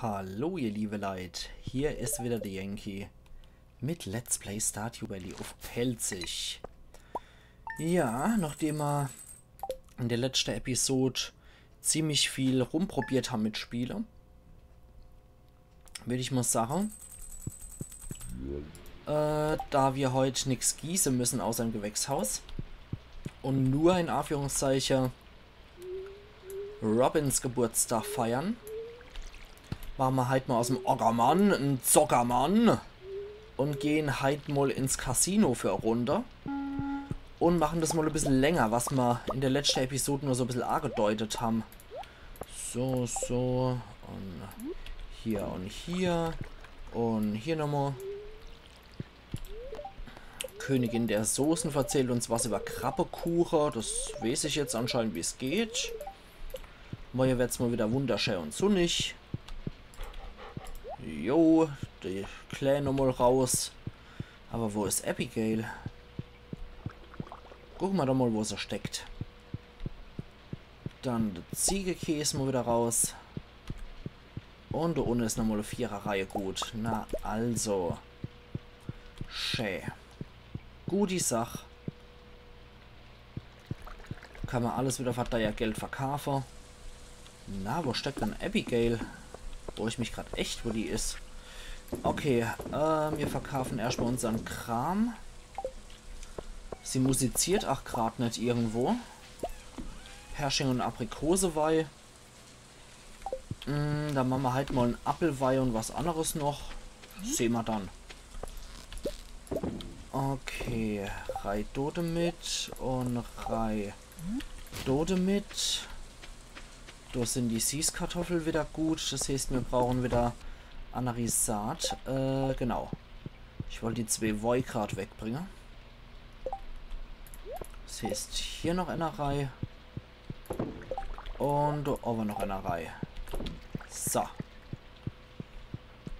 Hallo ihr liebe Leid, hier ist wieder der Yankee mit Let's Play Stardew Valley auf Pelzig. Ja, nachdem wir in der letzten Episode ziemlich viel rumprobiert haben mit Spielen, würde ich mal sagen, da wir heute nichts gießen müssen außer im Gewächshaus und nur in Anführungszeichen Robins Geburtstag feiern, machen wir halt mal aus dem Oggermann einen Zockermann und gehen halt mal ins Casino für eine Runde und machen das mal ein bisschen länger, was wir in der letzten Episode nur so ein bisschen angedeutet haben. So, und hier und hier nochmal. Königin der Soßen erzählt uns was über Krabbekuchen, das weiß ich jetzt anscheinend, wie es geht. Morgen wird es mal wieder wunderschön und sonnig. Jo, die Claire nochmal raus. Aber wo ist Abigail? Gucken wir doch mal, wo sie steckt. Dann der Ziegekäse mal wieder raus. Und da unten ist nochmal eine Viererreihe gut. Na also. Schön. Gute Sache. Kann man alles wieder für das Geld verkaufen. Na, wo steckt denn Abigail? Wo ich mich gerade echt, wo die ist. Okay, wir verkaufen erstmal unseren Kram. Sie musiziert auch gerade nicht irgendwo. Pershing und Aprikoseweih. Dann machen wir halt mal einen Apfelweih und was anderes noch. Sehen wir dann. Okay, Rei Dode mit und Rei Dode mit. Da sind die Süßkartoffeln wieder gut. Das heißt, wir brauchen wieder Anarisat. Genau. Ich wollte die 2 Woi gerade wegbringen. Das heißt, hier noch eine Reihe. Und da oben noch eine Reihe. So.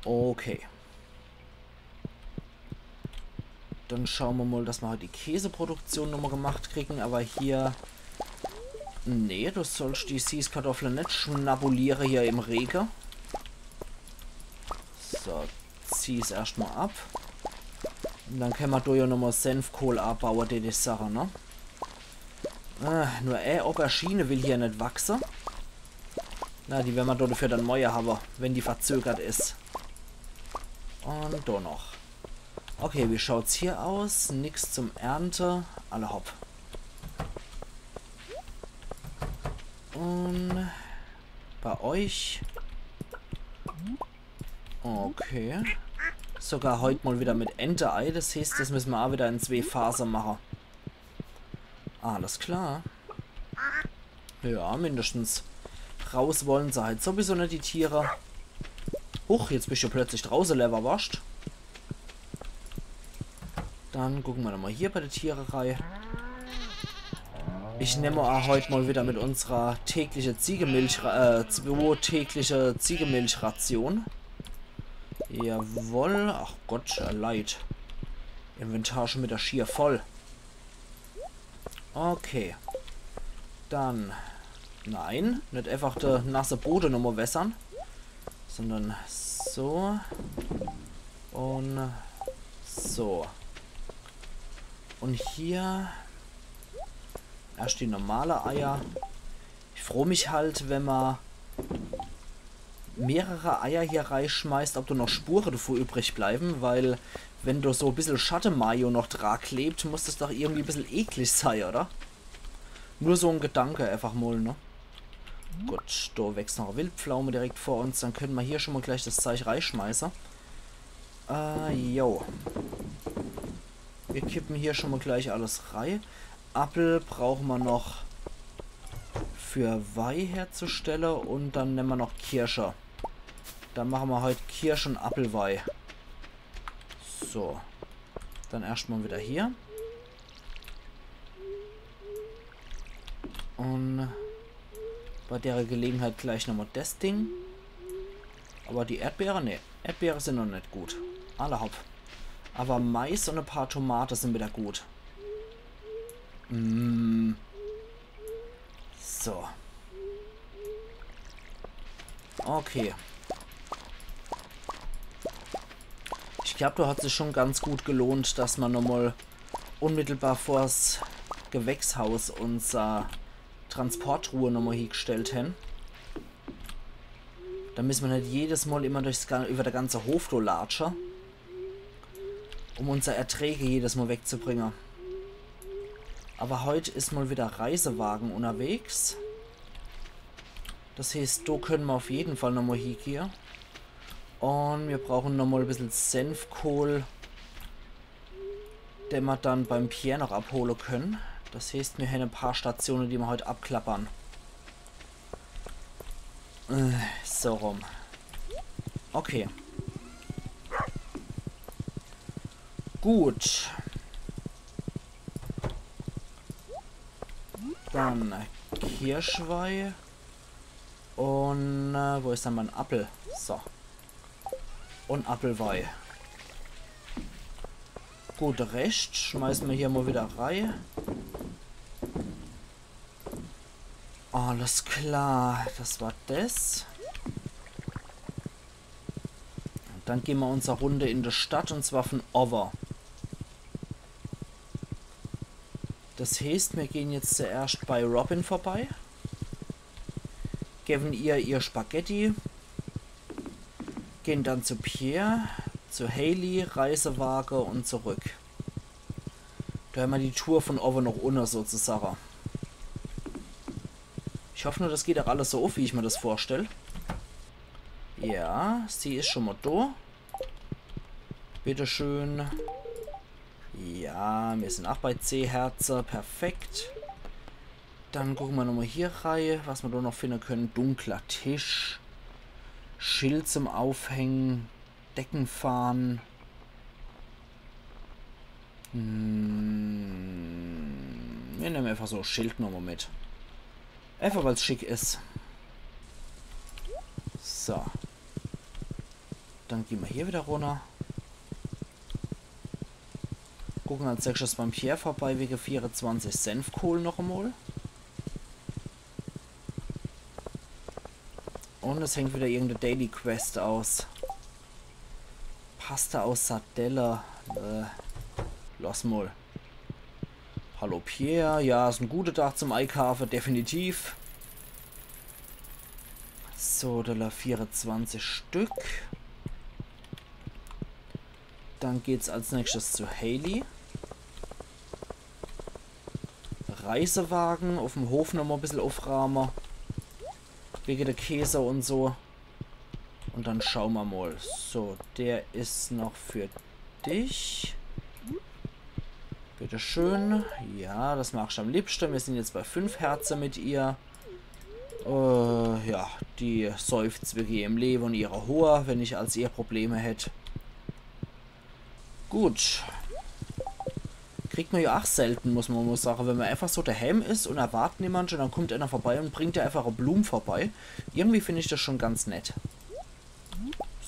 Okay. Dann schauen wir mal, dass wir halt die Käseproduktion nochmal gemacht kriegen. Aber hier... Nee, du sollst die Süßkartoffeln nicht schnabulieren hier im Regen. So, zieh es erstmal ab. Und dann können wir da ja nochmal Senfkohl abbauen, die Sache, ne? Nur Aubergine will hier nicht wachsen. Na, die werden wir da dafür dann Mäuer haben, wenn die verzögert ist. Und da noch. Okay, wie schaut's hier aus? Nix zum Ernte. Alle hopp. Und bei euch. Okay. Sogar heute mal wieder mit Enterei. Das heißt, das müssen wir auch wieder in 2 Phasen machen. Alles klar. Ja, mindestens. Raus wollen sie halt sowieso nicht, die Tiere. Huch, jetzt bist du plötzlich draußen, leer wascht. Dann gucken wir nochmal hier bei der Tiererei. Ich nehme auch heute mal wieder mit unserer tägliche Ziegemilch, 2 tägliche Ziegemilchration. Jawohl. Ach Gott, leid. Inventar schon wieder schier voll. Okay. Dann. Nein, nicht einfach der nasse Boden nochmal wässern. Sondern so. Und so. Und hier... Erst die normale Eier. Ich freue mich halt, wenn man mehrere Eier hier reinschmeißt, ob da noch Spuren davor übrig bleiben, weil wenn da so ein bisschen Schatten-Mayo noch dran klebt, muss das doch irgendwie ein bisschen eklig sein, oder? Nur so ein Gedanke einfach mal, ne? Gut, da wächst noch eine Wildpflaume direkt vor uns, dann können wir hier schon mal gleich das Zeug reinschmeißen. Jo. Wir kippen hier schon mal gleich alles rein. Apfel brauchen wir noch für Weih herzustellen und dann nehmen wir noch Kirsche. Dann machen wir heute Kirsche und Apfelweih. So. Dann erstmal wieder hier. Und bei der Gelegenheit gleich nochmal das Ding. Aber die Erdbeere, ne. Erdbeere sind noch nicht gut. Alle hopp. Aber Mais und ein paar Tomaten sind wieder gut. So. Okay. Ich glaube, da hat sich schon ganz gut gelohnt, dass man nochmal unmittelbar vors Gewächshaus unser Transportruhe nochmal hingestellt haben. Da müssen wir nicht jedes Mal immer über der ganze Hof latschen, um unsere Erträge jedes Mal wegzubringen. Aber heute ist mal wieder Reisewagen unterwegs. Das heißt, da können wir auf jeden Fall nochmal hingehen. Und wir brauchen nochmal ein bisschen Senfkohl, den wir dann beim Pierre noch abholen können. Das heißt, wir haben ein paar Stationen, die wir heute abklappern. So rum. Okay. Gut. Dann Kirschweih. Und wo ist dann mein Apfel? So. Und Apfelweih. Gut, recht. Schmeißen wir hier mal wieder rein. Alles klar. Das war das. Und dann gehen wir unsere Runde in die Stadt und zwar von Over. Das heißt, wir gehen jetzt zuerst bei Robin vorbei. Geben ihr Spaghetti. Gehen dann zu Pierre, zu Hayley, Reisewagen und zurück. Da haben wir die Tour von Over noch unten sozusagen. Ich hoffe nur, das geht auch alles so auf, wie ich mir das vorstelle. Ja, sie ist schon mal da. Bitteschön. Ja, wir sind auch bei C-Herze. Perfekt. Dann gucken wir nochmal hier rein, was wir da noch finden können. Dunkler Tisch. Schild zum Aufhängen. Decken fahren. Wir nehmen einfach so Schild nochmal mit. Einfach weil es schick ist. So. Dann gehen wir hier wieder runter. Gucken als nächstes beim Pierre vorbei, wegen 24 Senfkohl noch einmal. Und es hängt wieder irgendeine Daily Quest aus. Pasta aus Sardella. Lass mal. Hallo Pierre. Ja, ist ein guter Tag zum Einkaufen, definitiv. So, Dollar 24 Stück. Dann geht's als nächstes zu Hayley. Reisewagen auf dem Hof nochmal ein bisschen aufrahmen. Wegen der Käse und so. Und dann schauen wir mal. So, der ist noch für dich. Bitteschön. Ja, das machst du am liebsten. Wir sind jetzt bei 5 Herzen mit ihr. Ja, die seufzt wirklich im Leben und ihrer Hoher, wenn ich als ihr Probleme hätte. Gut. Kriegt man ja auch selten, muss man mal sagen. Wenn man einfach so daheim ist und erwartet niemand und dann kommt einer vorbei und bringt dir einfach eine Blume vorbei. Irgendwie finde ich das schon ganz nett.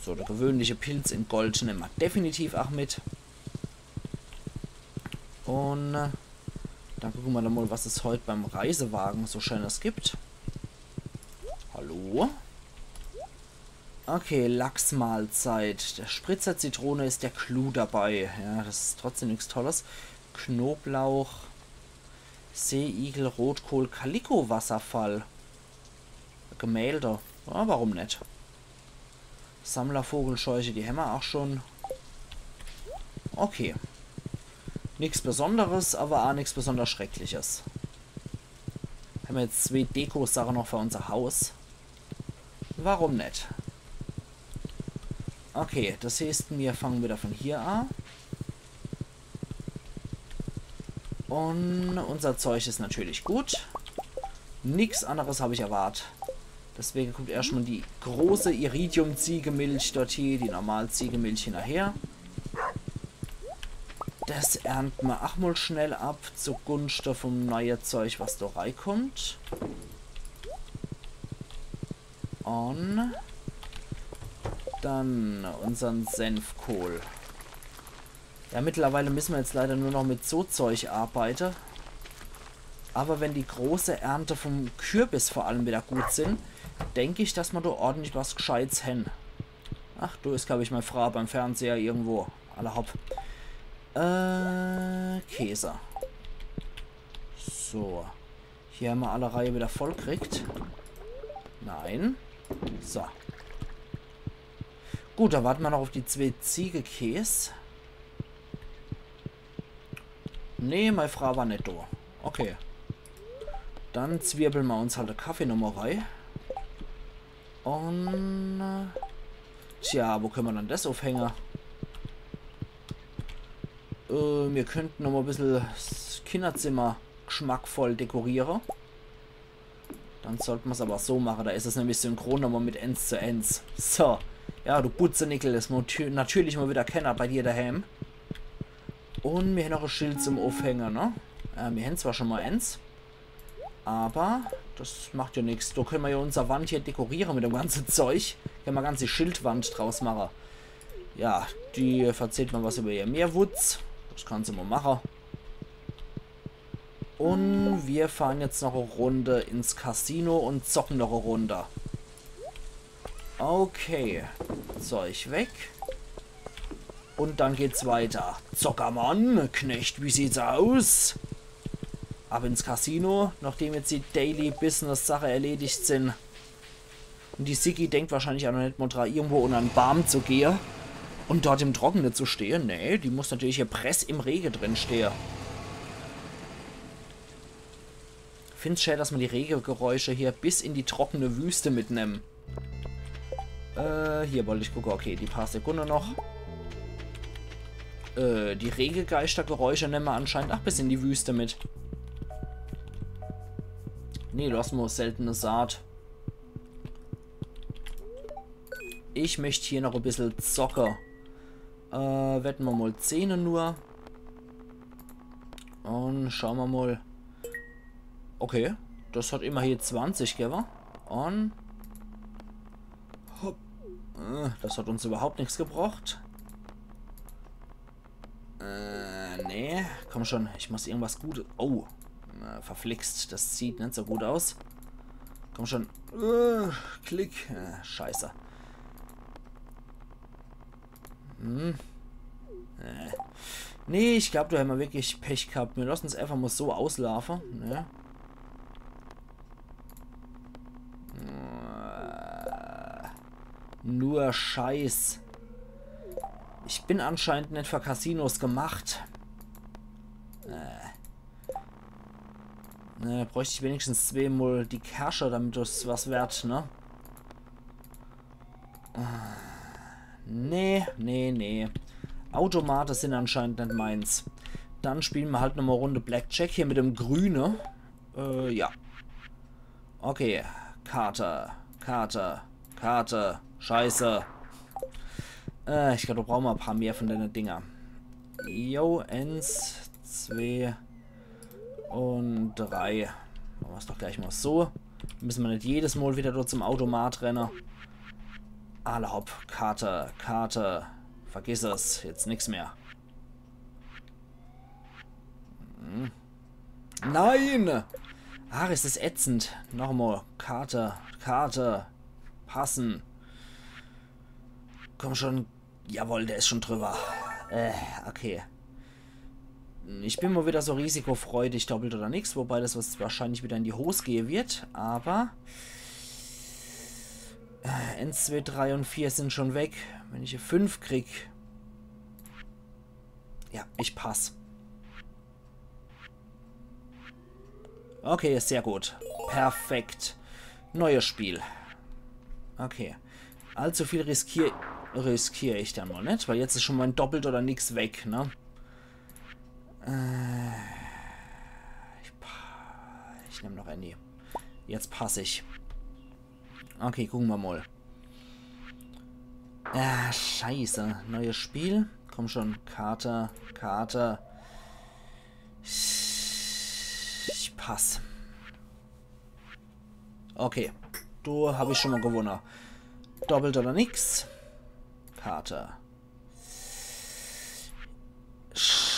So, der gewöhnliche Pilz in Gold nehmen wir definitiv auch mit. Und dann gucken wir dann mal, was es heute beim Reisewagen so Schönes gibt. Hallo? Okay, Lachsmahlzeit. Der Spritzer Zitrone ist der Clou dabei. Ja, das ist trotzdem nichts Tolles. Knoblauch, Seeigel, Rotkohl, Kaliko-Wasserfall. Gemälde. Ja, warum nicht? Sammlervogelscheuche, die haben wir auch schon. Okay. Nichts Besonderes, aber auch nichts besonders Schreckliches. Haben wir jetzt 2 Deko-Sachen noch für unser Haus. Warum nicht? Okay, das heißt, wir fangen wieder von hier an. Und unser Zeug ist natürlich gut. Nichts anderes habe ich erwartet. Deswegen kommt erstmal die große Iridium-Ziegemilch dorthin, die normale Ziegemilch hinterher. Das ernten wir auch mal schnell ab, zugunsten vom neuen Zeug, was da reinkommt. Und dann unseren Senfkohl. Ja, mittlerweile müssen wir jetzt leider nur noch mit so Zeug arbeiten. Aber wenn die große Ernte vom Kürbis vor allem wieder gut sind, denke ich, dass wir da ordentlich was Gescheites haben. Ach, du, ist, glaube ich, meine Frau beim Fernseher irgendwo. Alle hopp. Käse. So. Hier haben wir alle Reihe wieder voll gekriegt. Nein. So. Gut, da warten wir noch auf die 2 Ziegekäse. Nee, meine Frau war nicht da. Okay. Dann zwirbeln wir uns halt eine Kaffeenummer rein. Und... tja, wo können wir dann das aufhängen? Wir könnten noch mal ein bisschen das Kinderzimmer geschmackvoll dekorieren. Dann sollten wir es aber so machen. Da ist es nämlich synchron nochmal mit 1:1. So. Ja, du Butzenickel, das natürlich mal wieder Kenner bei dir daheim. Und wir haben noch ein Schild zum Aufhängen, ne? Wir haben zwar schon mal eins. Aber das macht ja nichts. Da können wir ja unsere Wand hier dekorieren mit dem ganzen Zeug. Können wir ganze Schildwand draus machen. Ja, die verzählt mal was über ihr Meerwutz. Das kann sie mal machen. Und wir fahren jetzt noch eine Runde ins Casino und zocken noch eine Runde. Okay. Zeug weg. Und dann geht's weiter. Zockermann, Knecht, wie sieht's aus? Ab ins Casino, nachdem jetzt die Daily Business Sache erledigt sind. Und die Sigi denkt wahrscheinlich auch noch nicht mal dran, irgendwo unter einen Baum zu gehen. Und dort im Trockenen zu stehen. Nee, die muss natürlich hier Press im Regen drin stehen. Ich finde es schön, dass man die Regengeräusche hier bis in die trockene Wüste mitnehmen. Hier wollte ich gucken. Okay, die paar Sekunden noch. Die Regengeistergeräusche nehmen wir anscheinend auch bis in die Wüste mit. Nee, du hast nur seltene Saat. Ich möchte hier noch ein bisschen zocken. Wetten wir mal 10 nur. Und schauen wir mal. Okay, das hat immer hier 20, gell? Und... das hat uns überhaupt nichts gebracht. Nee, komm schon, ich muss irgendwas Gutes... Oh, verflixt, das sieht nicht so gut aus. Komm schon. Klick. Scheiße. Nee, ich glaube, da haben wir wirklich Pech gehabt. Wir lassen es einfach mal so auslaufen. Ne? Nur Scheiß. Ich bin anscheinend nicht für Casinos gemacht. Ne, bräuchte ich wenigstens 2-mal die Cacher, damit das was wert, ne? Nee. Automate sind anscheinend nicht meins. Dann spielen wir halt nochmal Runde Blackjack hier mit dem Grüne. Ja. Okay. Karte. Scheiße. Ich glaube, da brauchen wir ein paar mehr von den Dinger. Jo, 1, 2 und 3. Machen wir es doch gleich mal so. Müssen wir nicht jedes Mal wieder dort zum Automat rennen. Alle hopp. Karte. Vergiss es. Jetzt nichts mehr. Nein! Ach, ist das ätzend. Nochmal. Karte. Passen. Komm schon. Jawohl, der ist schon drüber. Okay. Ich bin mal wieder so risikofreudig, doppelt oder nichts, wobei das was wahrscheinlich wieder in die Hose gehen wird, aber 1, 2, 3 und 4 sind schon weg. Wenn ich hier 5 krieg. Ja, ich passe. Okay, sehr gut. Perfekt. Neues Spiel. Okay. Allzu viel riskiere ich dann mal nicht, weil jetzt ist schon mein Doppelt oder nichts weg, ne? Ich nehme noch Andy. Jetzt passe ich. Okay, gucken wir mal. Scheiße. Neues Spiel. Komm schon. Karte. Ich passe. Okay. Du habe ich schon mal gewonnen. Doppelt oder nix. Karte. Scheiße.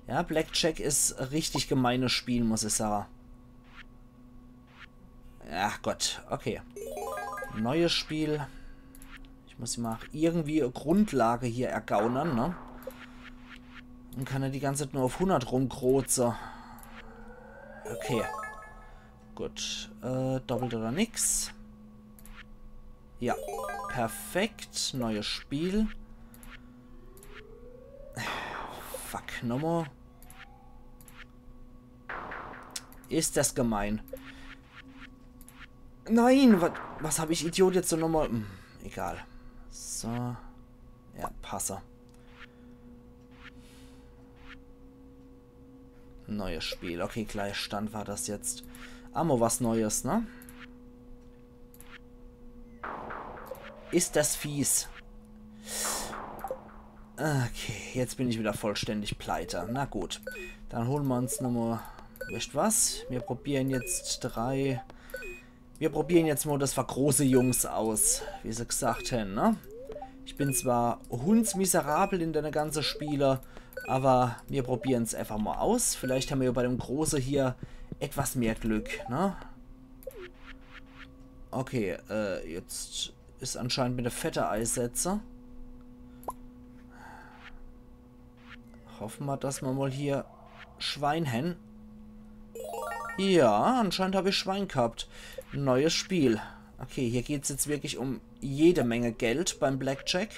Ja, Blackjack ist richtig gemeines Spiel, muss ich sagen. Ach Gott, okay. Neues Spiel. Ich muss mal irgendwie eine Grundlage hier ergaunern, ne? Und kann er die ganze Zeit nur auf 100 rumkrotzen. Okay. Gut. Doppelt oder nix. Ja. Perfekt. Neues Spiel. Fuck, nochmal. Ist das gemein. Nein, was habe ich Idiot jetzt so nochmal... egal. So. Ja, passe. Neues Spiel. Okay, Gleichstand war das jetzt. Ammo was Neues, ne? Ist das fies? Okay, jetzt bin ich wieder vollständig pleite. Na gut. Dann holen wir uns nochmal... Wisst was? Wir probieren jetzt 3... Wir probieren jetzt mal das für große Jungs aus. Wie sie gesagt haben, ne? Ich bin zwar hundsmiserabel in deine ganze Spiele, aber wir probieren es einfach mal aus. Vielleicht haben wir ja bei dem Große hier etwas mehr Glück, ne? Okay, jetzt ist anscheinend mit der fette Eissätze. Hoffen wir, dass wir mal hier Schwein haben. Ja, anscheinend habe ich Schwein gehabt. Neues Spiel. Okay, hier geht es jetzt wirklich um jede Menge Geld beim Blackjack.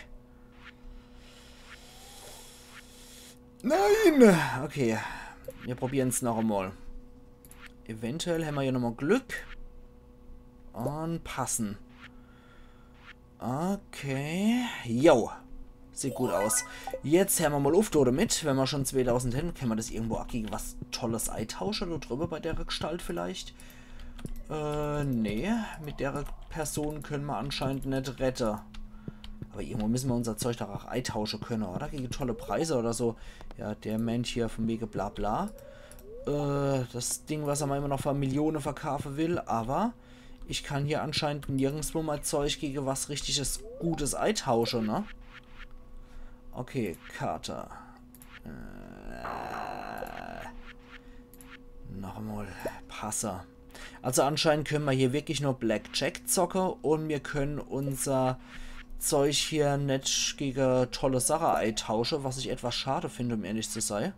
Nein! Okay, wir probieren es noch einmal. Eventuell haben wir hier nochmal Glück. Und passen. Okay. Jo. Sieht gut aus. Jetzt haben wir mal auf damit. Wenn wir schon 2000 hätten, können wir das irgendwo gegen was Tolles eintauschen oder drüber bei der Gestalt vielleicht? Nee. Mit der Person können wir anscheinend nicht retten. Aber irgendwo müssen wir unser Zeug doch auch eintauschen können, oder? Gegen tolle Preise oder so. Ja, der Mensch hier vom Wege bla bla. Das Ding, was er mal immer noch für Millionen verkaufen will, aber ich kann hier anscheinend nirgendwo mal Zeug gegen was richtiges Gutes eintauschen, ne? Okay, Karte. Nochmal Passer. Also anscheinend können wir hier wirklich nur Blackjack zocken und wir können unser Zeug hier nicht gegen tolle Sache eintauschen, was ich etwas schade finde, um ehrlich zu sein.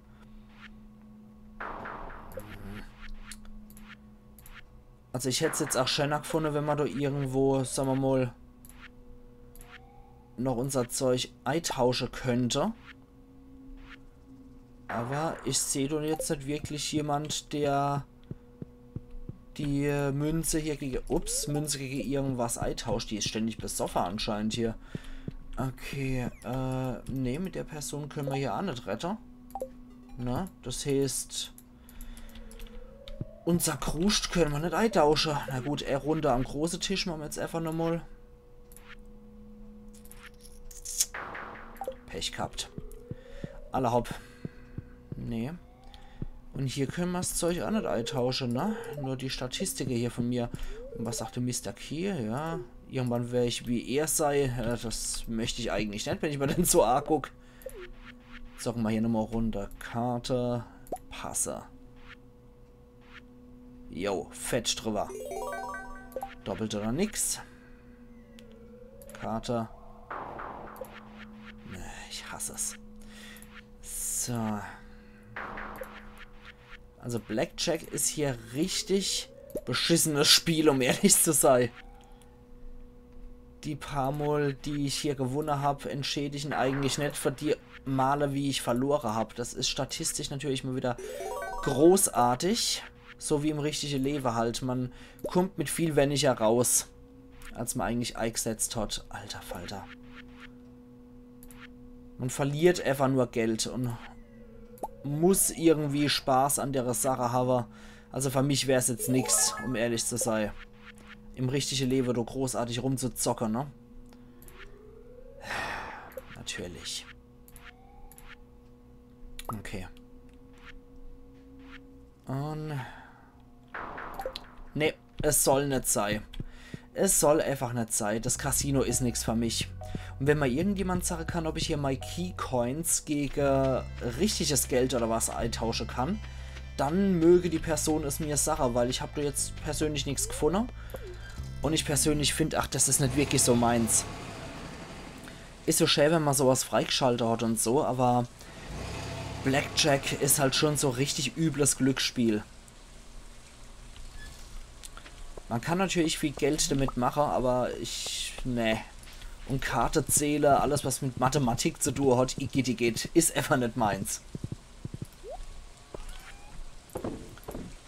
Also ich hätte es jetzt auch schöner gefunden, wenn man da irgendwo, sagen wir mal, noch unser Zeug eintauschen könnte. Aber ich sehe doch jetzt nicht wirklich jemand, der die Münze hier gegen... Ups, Münze gegen irgendwas eintauscht. Die ist ständig besoffen anscheinend hier. Okay, ne, mit der Person können wir hier auch nicht retten. Na, das heißt... Unser Kruscht können wir nicht eintauschen. Na gut, runter am großen Tisch machen wir jetzt einfach nochmal. Pech gehabt. Alle hopp. Nee. Und hier können wir das Zeug auch nicht eintauschen, ne? Nur die Statistiker hier von mir. Und was sagte Mr. Kier? Ja. Irgendwann wäre ich wie er sei. Ja, das möchte ich eigentlich nicht, wenn ich mir denn so gucke. Zocken wir hier nochmal runter. Karte. Passe. Jo, fett drüber. Doppelt oder nix. Karte. Ich hasse es. So. Also Blackjack ist hier richtig beschissenes Spiel, um ehrlich zu sein. Die paar Mal, die ich hier gewonnen habe, entschädigen eigentlich nicht für die Male, wie ich verloren habe. Das ist statistisch natürlich mal wieder großartig. So wie im richtigen Leben halt. Man kommt mit viel weniger raus, als man eigentlich eingesetzt hat. Alter Falter. Man verliert einfach nur Geld und muss irgendwie Spaß an der Sache haben. Also für mich wäre es jetzt nichts, um ehrlich zu sein. Im richtigen Leben da großartig rumzuzocken, ne? Natürlich. Okay. Und... Ne, es soll nicht sein. Es soll einfach nicht sein. Das Casino ist nichts für mich. Und wenn mal irgendjemand sagen kann, ob ich hier My Key Coins gegen richtiges Geld oder was eintauschen kann, dann möge die Person es mir sagen, weil ich habe da jetzt persönlich nichts gefunden. Und ich persönlich finde, ach, das ist nicht wirklich so meins. Ist so schön, wenn man sowas freigeschaltet hat und so, aber Blackjack ist halt schon so richtig übles Glücksspiel. Man kann natürlich viel Geld damit machen, aber ne. Und Kartezähler, alles was mit Mathematik zu tun hat, geht, ist einfach nicht meins.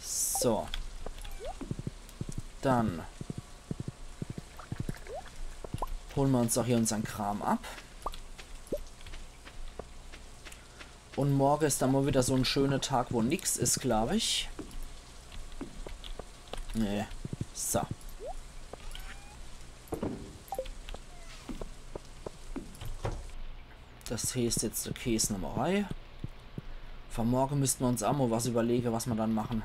So. Dann holen wir uns doch hier unseren Kram ab. Und morgen ist dann mal wieder so ein schöner Tag, wo nix ist, glaube ich. Nee. So. Das hier ist jetzt die Käsenummerei. Von morgen müssten wir uns auch mal was überlegen, was wir dann machen.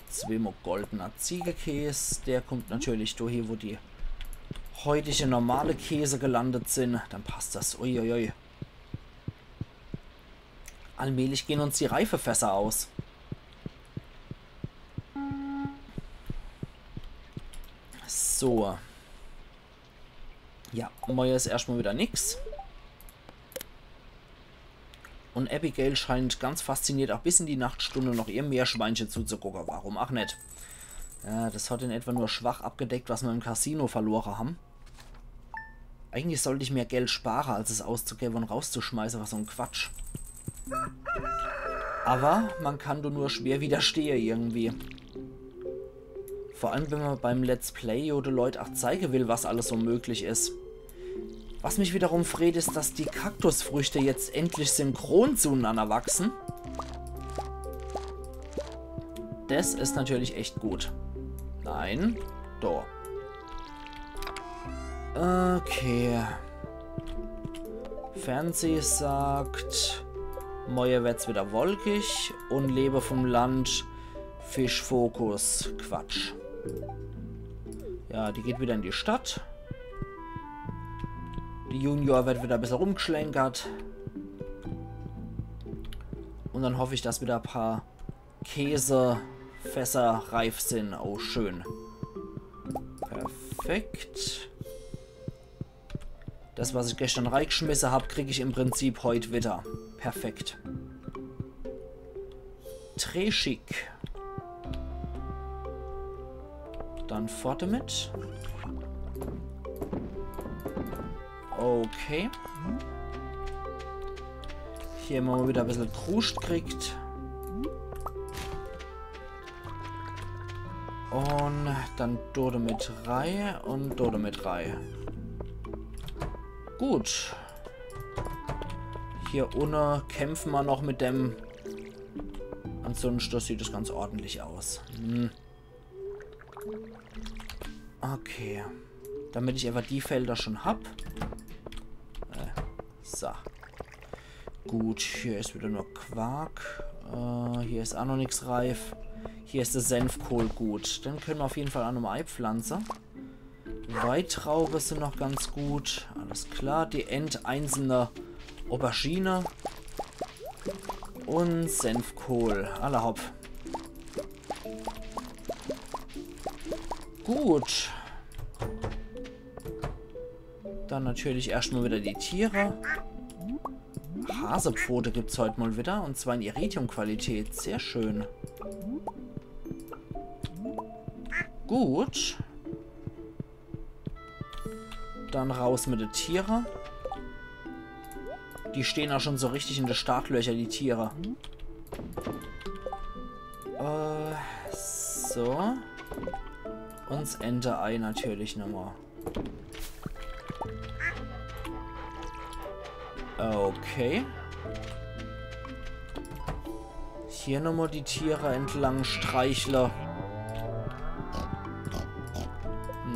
2 mal goldener Ziegekäse. Der kommt natürlich durch hier, wo die heutige normale Käse gelandet sind. Dann passt das. Uiuiui. Allmählich gehen uns die Reifefässer aus. So. Ja, Moja ist erstmal wieder nix. Und Abigail scheint ganz fasziniert, auch bis in die Nachtstunde noch ihr Meerschweinchen zuzugucken. Warum auch nicht? Ja, das hat in etwa nur schwach abgedeckt, was wir im Casino verloren haben. Eigentlich sollte ich mehr Geld sparen, als es auszugeben und rauszuschmeißen. Was so ein Quatsch. Aber man kann nur schwer widerstehen irgendwie. Vor allem, wenn man beim Let's Play oder Leute auch zeigen will, was alles so möglich ist. Was mich wiederum freut, ist, dass die Kaktusfrüchte jetzt endlich synchron zueinander wachsen. Das ist natürlich echt gut. Nein. Da. Okay. Fernseh sagt, Moje wird's wieder wolkig und lebe vom Land. Fischfokus. Quatsch. Ja, die geht wieder in die Stadt. Die Junior wird wieder ein bisschen rumgeschlenkert. Und dann hoffe ich, dass wieder ein paar Käsefässer reif sind. Oh, schön. Perfekt. Das, was ich gestern reingeschmissen habe, kriege ich im Prinzip heute wieder. Perfekt. Très chic. Dann fort damit. Okay. Hier haben wir wieder ein bisschen Kruscht kriegt. Und dann Dode mit Reihe und Dode mit Reihe. Gut. Hier unten kämpfen wir noch mit dem. Ansonsten sieht das ganz ordentlich aus. Okay. Damit ich einfach die Felder schon habe. So. Gut, hier ist wieder nur Quark. Hier ist auch noch nichts reif. Hier ist der Senfkohl gut. Dann können wir auf jeden Fall auch nochmal Ei pflanzen. Weintraube sind noch ganz gut. Alles klar. Die enteinzelne Aubergine. Und Senfkohl. Alle hopp. Gut. Dann natürlich erstmal wieder die Tiere. Hasepfote gibt es heute mal wieder. Und zwar in Iridium-Qualität. Sehr schön. Gut. Dann raus mit den Tieren. Die stehen auch schon so richtig in den Startlöcher, die Tiere. So. Und das Enterei natürlich nochmal. Okay. Hier nochmal die Tiere entlang streichle.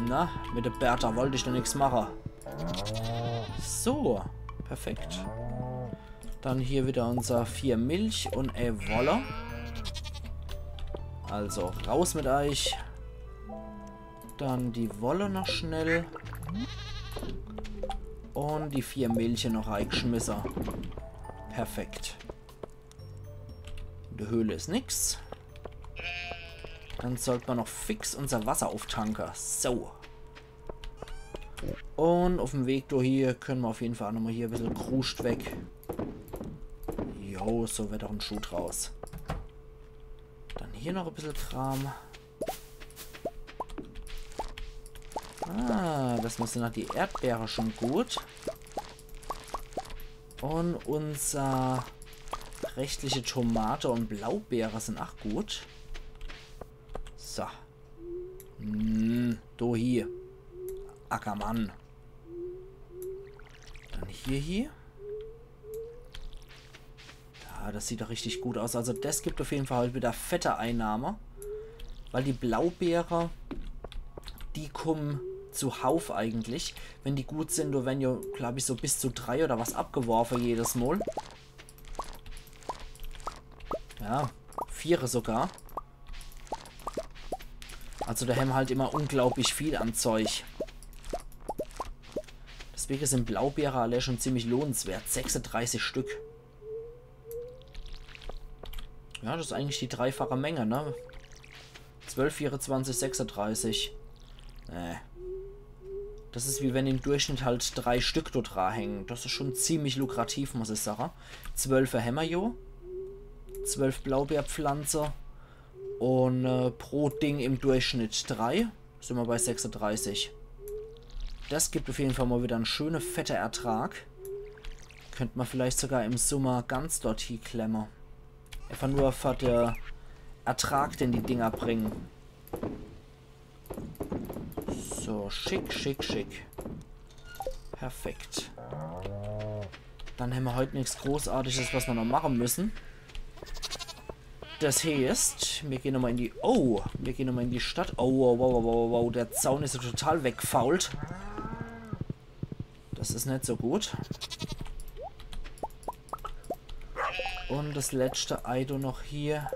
Na, mit der Bertha wollte ich noch nichts machen. So, perfekt. Dann hier wieder unser 4 Milch und Wolle. Also, raus mit euch. Dann die Wolle noch schnell. Und die 4 Milche noch reingeschmissen. Perfekt. In der Höhle ist nichts. Dann sollte man noch fix unser Wasser auftanken. So. Und auf dem Weg durch hier können wir auf jeden Fall auch nochmal hier ein bisschen Kruscht weg. Jo, so wird doch ein Schuh draus. Dann hier noch ein bisschen Kram. Ah, das müssen nach die Erdbeere schon gut. Und unser rechtliche Tomate und Blaubeere sind auch gut. So. Do hier. Ackermann. Dann hier. Ja, das sieht doch richtig gut aus. Also das gibt auf jeden Fall heute wieder fette Einnahme. Weil die Blaubeere, die kommen zuhauf eigentlich. Wenn die gut sind, da werden ja, glaube ich, so bis zu 3 oder was abgeworfen jedes Mal. Ja, 4 sogar. Also da haben wir halt immer unglaublich viel an Zeug. Deswegen sind Blaubeere alle schon ziemlich lohnenswert. 36 Stück. Ja, das ist eigentlich die dreifache Menge, ne? 12, 24, 36. Das ist wie wenn im Durchschnitt halt 3 Stück dort dran hängen. Das ist schon ziemlich lukrativ, muss ich sagen. 12 Hämmerjo. 12 Blaubeerpflanze. Und pro Ding im Durchschnitt 3. Sind wir bei 36. Das gibt auf jeden Fall mal wieder einen schönen, fetter Ertrag. Könnte man vielleicht sogar im Sommer ganz dort hier klemmen. Einfach nur für den Ertrag, den die Dinger bringen. So, schick, schick, schick. Perfekt. Dann haben wir heute nichts Großartiges, was wir noch machen müssen. Das heißt, wir gehen nochmal in die... Oh, wir gehen nochmal in die Stadt. Oh, wow, wow, wow, wow, der Zaun ist ja total weggefault. Das ist nicht so gut. Und das letzte Eido noch hier.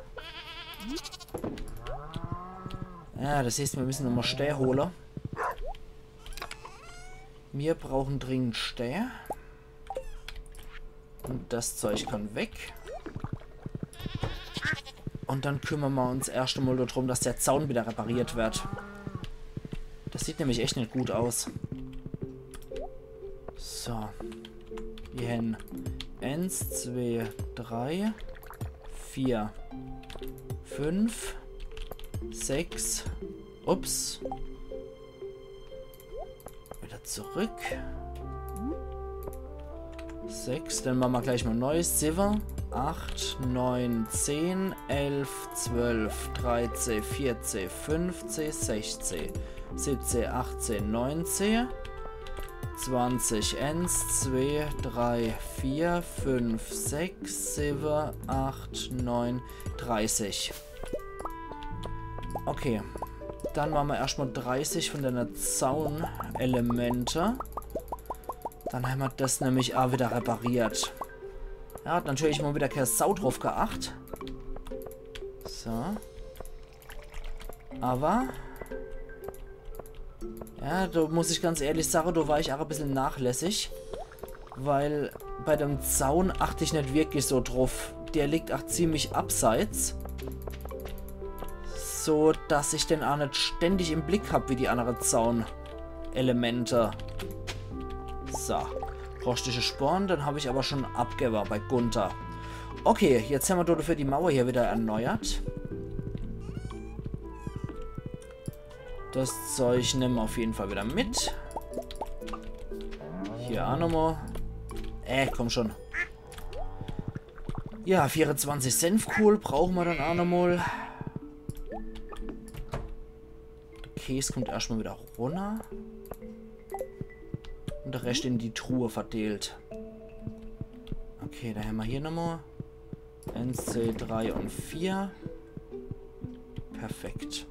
Ja, das heißt, wir müssen nochmal Stäh holen. Wir brauchen dringend Stäh. Und das Zeug kann weg. Und dann kümmern wir uns erst einmal darum, dass der Zaun wieder repariert wird. Das sieht nämlich echt nicht gut aus. So. Wir haben 1, 2, 3, 4, 5, 6. Ups. Wieder zurück. 6. Dann machen wir gleich mal neues. 7, 8, 9, 10, 11, 12, 13, 14, 15, 16, 17, 18, 19, 20, 1, 2, 3, 4, 5, 6, 7, 8, 9, 30. Okay. Dann machen wir erstmal 30 von den Zaunelemente. Dann haben wir das nämlich auch wieder repariert. Er hat natürlich mal wieder keine Sau drauf geachtet. So. Aber... Ja, da muss ich ganz ehrlich sagen, da war ich auch ein bisschen nachlässig. Weil bei dem Zaun achte ich nicht wirklich so drauf. Der liegt auch ziemlich abseits. So, dass ich den auch nicht ständig im Blick habe, wie die anderen Zaunelemente. So. Rostige Sporen, dann habe ich aber schon abgegeben bei Gunther. Okay, jetzt haben wir dafür die Mauer hier wieder erneuert. Das Zeug nehmen wir auf jeden Fall wieder mit. Hier auch nochmal. Komm schon. Ja, 24 Senfkohl brauchen wir dann auch nochmal. Der Käse kommt erstmal wieder runter. Und der Rest in die Truhe verteilt. Okay, da haben wir hier nochmal 1, 2, 3 und 4. Perfekt.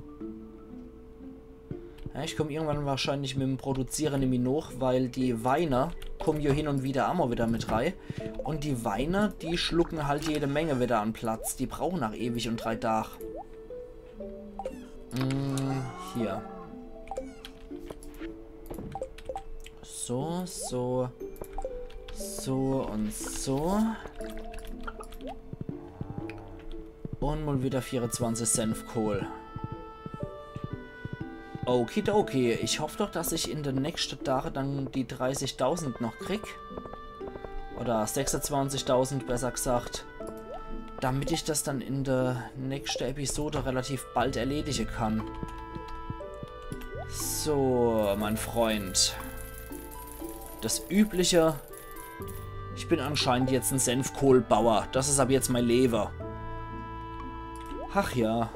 Ja, ich komme irgendwann wahrscheinlich mit dem Produzieren nämlich noch, weil die Weine kommen hier hin und wieder auch mal wieder mit rein. Und die Weine, die schlucken halt jede Menge wieder an Platz. Die brauchen nach ewig und 3 Tagen. Hier. So, so, so und so. Und mal wieder 24 Senfkohl. Okidoki. Ich hoffe doch, dass ich in den nächsten Tagen dann die 30.000 noch krieg. Oder 26.000 besser gesagt. Damit ich das dann in der nächsten Episode relativ bald erledigen kann. So, mein Freund. Das Übliche. Ich bin anscheinend jetzt ein Senfkohlbauer. Das ist ab jetzt mein Leben. Ach ja.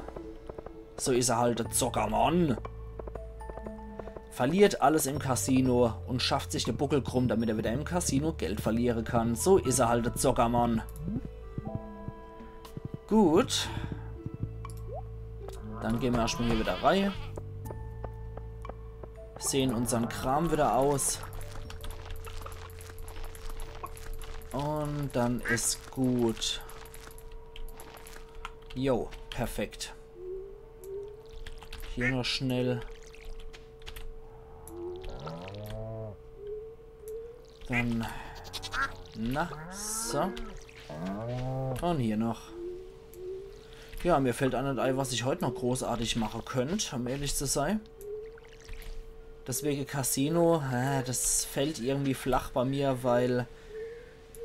So ist er halt der Zockermann. Verliert alles im Casino und schafft sich den Buckel krumm, damit er wieder im Casino Geld verlieren kann. So ist er halt der Zockermann. Gut. Dann gehen wir erstmal hier wieder rein. Sehen unseren Kram wieder aus. Und dann ist gut. Jo, perfekt. Hier noch schnell. Dann. Na, so. Und hier noch. Ja, mir fällt an und ein, was ich heute noch großartig machen könnte, um ehrlich zu sein. Deswegen Casino, das fällt irgendwie flach bei mir, weil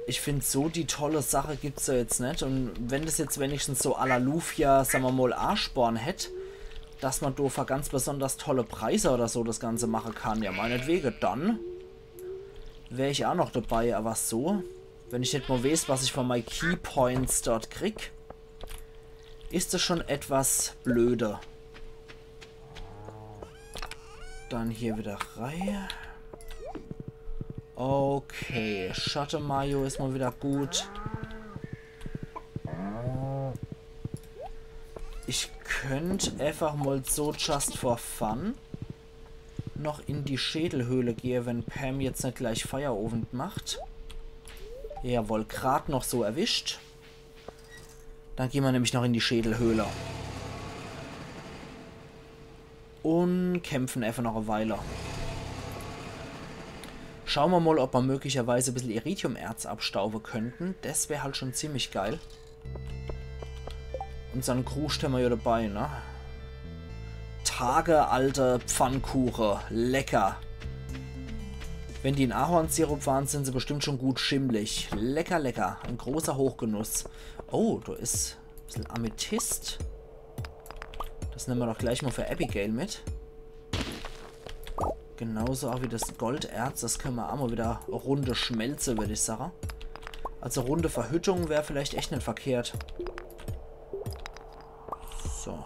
ich finde, so die tolle Sache gibt es ja jetzt nicht. Und wenn das jetzt wenigstens so à la Lufia, sagen wir mal, Arschborn hätte, dass man da für ganz besonders tolle Preise oder so das Ganze machen kann, ja meinetwegen, dann wäre ich auch noch dabei. Aber so, wenn ich nicht mal weiß, was ich von meinen Keypoints dort krieg, ist das schon etwas blöde. Dann hier wieder rein. Okay, Schatten Mayo ist mal wieder gut. Ich könnte einfach mal so just for fun noch in die Schädelhöhle gehen, wenn Pam jetzt nicht gleich Feierabend macht. Jawohl, gerade noch so erwischt. Dann gehen wir nämlich noch in die Schädelhöhle. Und kämpfen einfach noch eine Weile. Schauen wir mal, ob wir möglicherweise ein bisschen Iridiumerz abstauben könnten. Das wäre halt schon ziemlich geil. Unseren Krug haben wir ja dabei, ne? Tagealte Pfannkuchen. Lecker. Wenn die in Ahornsirup waren, sind sie bestimmt schon gut schimmlig. Lecker, lecker. Ein großer Hochgenuss. Oh, da ist ein bisschen Amethyst. Das nehmen wir doch gleich mal für Abigail mit. Genauso auch wie das Golderz. Das können wir auch mal wieder runde Schmelze, würde ich sagen. Also runde Verhüttung wäre vielleicht echt nicht verkehrt. So.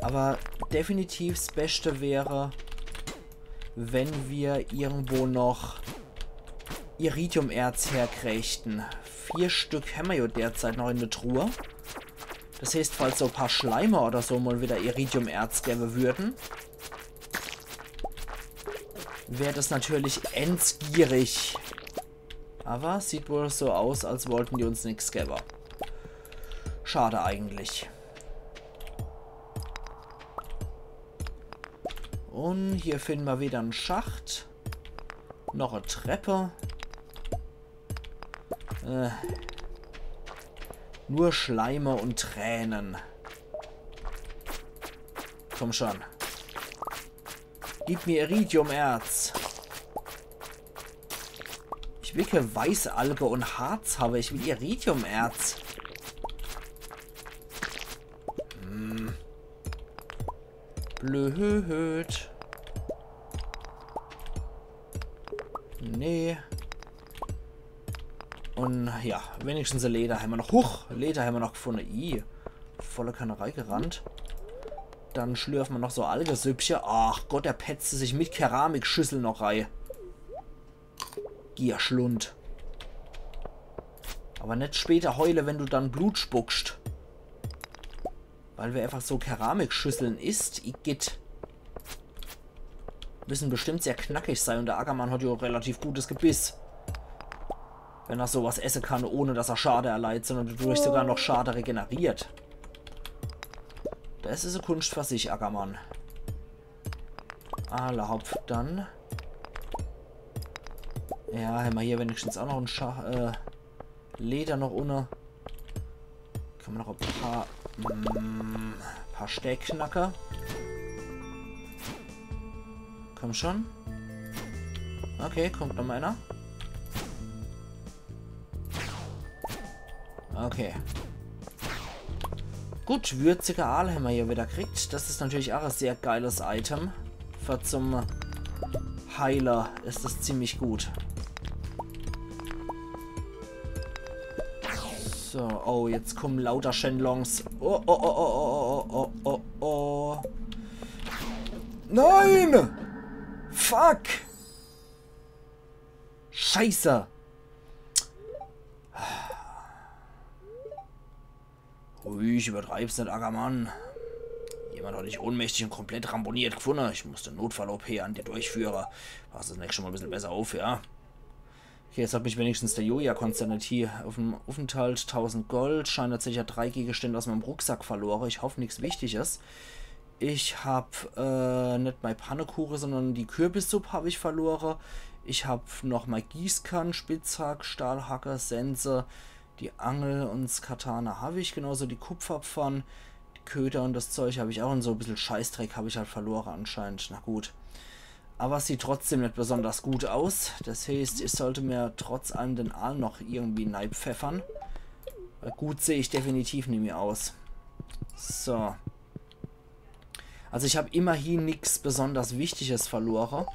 Aber definitiv das Beste wäre, wenn wir irgendwo noch Iridiumerz herkriegten. 4 Stück haben wir ja derzeit noch in der Truhe. Das heißt, falls so ein paar Schleimer oder so mal wieder Iridiumerz geben würden, wäre das natürlich endgierig. Aber sieht wohl so aus, als wollten die uns nichts geben. Schade eigentlich. Und hier finden wir wieder einen Schacht. Noch eine Treppe. Nur Schleime und Tränen. Komm schon. Gib mir Iridiumerz. Ich will keine Weißalge und Harz haben. Ich will Iridiumerz. Blöd. Nee. Und ja, wenigstens ein Leder haben wir noch. Huch, Leder haben wir noch gefunden. Volle Kannerei gerannt. Dann schlürfen wir noch so Algesüppchen. Ach Gott, der petzte sich mit Keramikschüssel noch rein. Gierschlund. Aber nicht später heule, wenn du dann Blut spuckst. Weil wir einfach so Keramikschüsseln isst. Igitt. Müssen bestimmt sehr knackig sein. Und der Ackermann hat ja auch relativ gutes Gebiss. Wenn er sowas essen kann, ohne dass er Schade erleidet, sondern dadurch sogar noch Schade regeneriert. Das ist eine Kunst für sich, Ackermann. Allerhaupt dann. Ja, haben wir hier wenigstens auch noch ein Leder noch ohne. Kann man noch ein Paar Steckknacker. Komm schon. Okay, kommt noch einer. Okay. Gut, würziger Aal haben wir hier wieder gekriegt. Das ist natürlich auch ein sehr geiles Item. Für zum Heiler ist das ziemlich gut. So, oh, jetzt kommen lauter Shenlongs. Oh, oh, oh, oh, oh, oh, oh, oh. Nein! Fuck! Scheiße! Ruhig, übertreib's nicht, Ackermann. Jemand hat dich ohnmächtig und komplett ramponiert gefunden. Ich musste Notfall-OP an dir durchführen. Pass das nächste Mal ein bisschen besser auf, ja? Okay, jetzt hat mich wenigstens der Joja konsterniert hier auf dem Aufenthalt. 1000 Gold. Scheint tatsächlich 3 Gegenstände aus meinem Rucksack verloren. Ich hoffe, nichts Wichtiges. Ich habe nicht meine Pannekuchen, sondern die Kürbissuppe habe ich verloren. Ich habe noch mein Gießkann, Spitzhack, Stahlhacker, Sense, die Angel und das Katana habe ich. Genauso die Kupferpfannen, die Köder und das Zeug habe ich auch. Und so ein bisschen Scheißdreck habe ich halt verloren anscheinend. Na gut. Aber es sieht trotzdem nicht besonders gut aus. Das heißt, ich sollte mir trotz allem den Aal noch irgendwie neipfeffern. Weil gut sehe ich definitiv nicht mehr aus. So. Also ich habe immerhin nichts besonders Wichtiges verloren.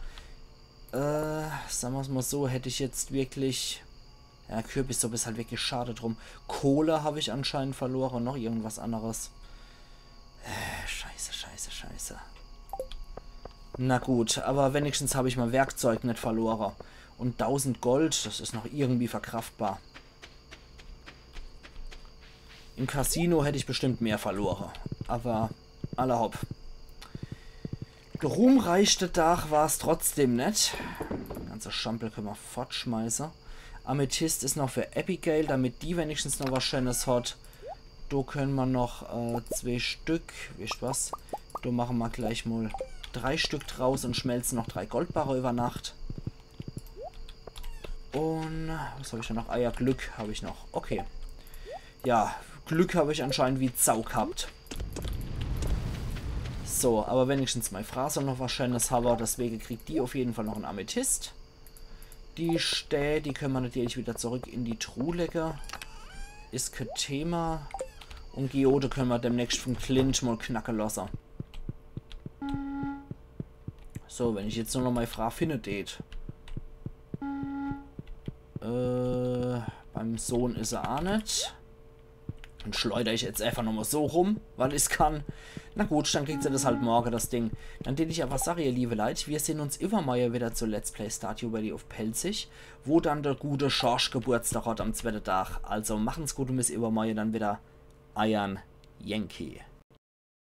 Sagen wir es mal so, hätte ich jetzt wirklich... Ja, Kürbissuppe ist halt wirklich schade drum. Kohle habe ich anscheinend verloren. Noch irgendwas anderes. Scheiße, scheiße, scheiße. Na gut, aber wenigstens habe ich mein Werkzeug nicht verloren. Und 1000 Gold, das ist noch irgendwie verkraftbar. Im Casino hätte ich bestimmt mehr verloren. Aber alle hopp. Ruhmreichte Dach war es trotzdem nicht. Die ganze Schampel können wir fortschmeißen. Amethyst ist noch für Abigail, damit die wenigstens noch was Schönes hat. Da können wir noch 2 Stück. Wisst was? Da machen wir gleich mal 3 Stück draus und schmelzen noch 3 Goldbarren über Nacht. Und was habe ich da noch? Ah ja, Glück habe ich noch. Okay. Ja, Glück habe ich anscheinend wie Sau gehabt. So, aber wenigstens mein Fraser noch was Schönes habe, deswegen kriegt die auf jeden Fall noch einen Amethyst. Die Stähe, die können wir natürlich wieder zurück in die Truhe legen. Ist kein Thema. Und Geode können wir demnächst vom Clint mal knacken lassen. So, wenn ich jetzt nur noch mal Frage finde, geht. Beim Sohn ist er auch nicht. Dann schleudere ich jetzt einfach nochmal so rum, weil ich es kann. Na gut, dann kriegt ihr das halt morgen, das Ding. Dann würde ich einfach sagen, ihr liebe Leute, wir sehen uns übermorgen wieder zu Let's Play Stardew Valley auf Pelzig, wo dann der gute Schorsch Geburtstag hat am 2. Tag. Also machen's gut und bis übermorgen dann wieder Iron Yankee.